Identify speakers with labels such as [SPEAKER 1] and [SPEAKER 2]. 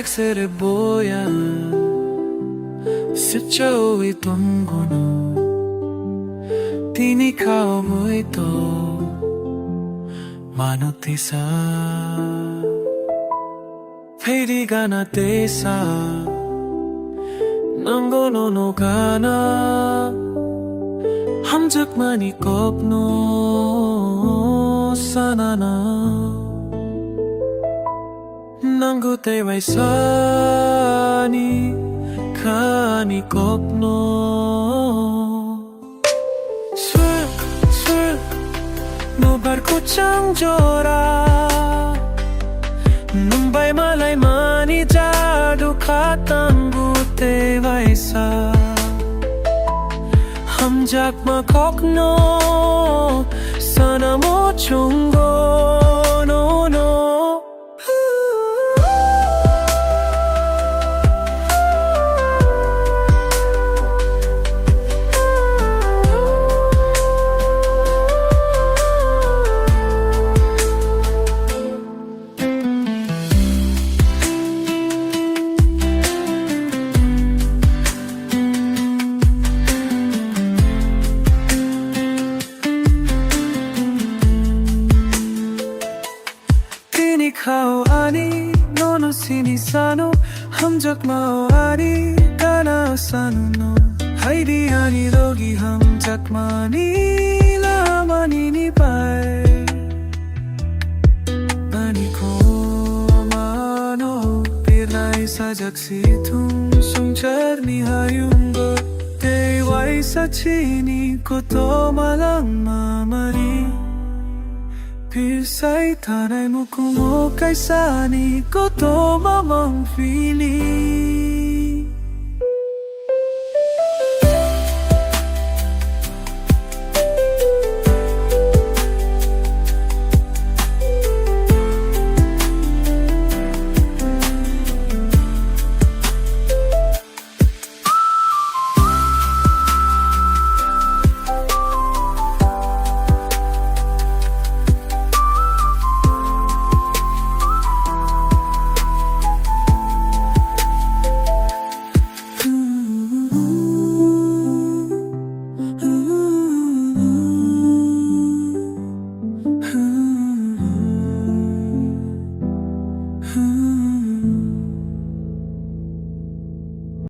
[SPEAKER 1] Sereboyan Si Joey Tunggono Tinikaw mo ito Manutisa Pwede ka na tesa Nanggono no ka na 함작만 이껍노 사나나 난 그때 와 있사니 가니 껍노 술 너 밟고 창조라 눈발 말라이 많이 자도 갔던 그때 와 있어 함작 makokno sana mo chunggo no no Ikaw ani nono sinisano hamjak mao ani kana sano no haidi ani rogi hamjak mani la mani ni pai ani ko mano pirnai sajak situm sungchar ni hayungo te wai sachini ko to malang mamari Pisay tanay mo kung okay sani ko to mamang feeling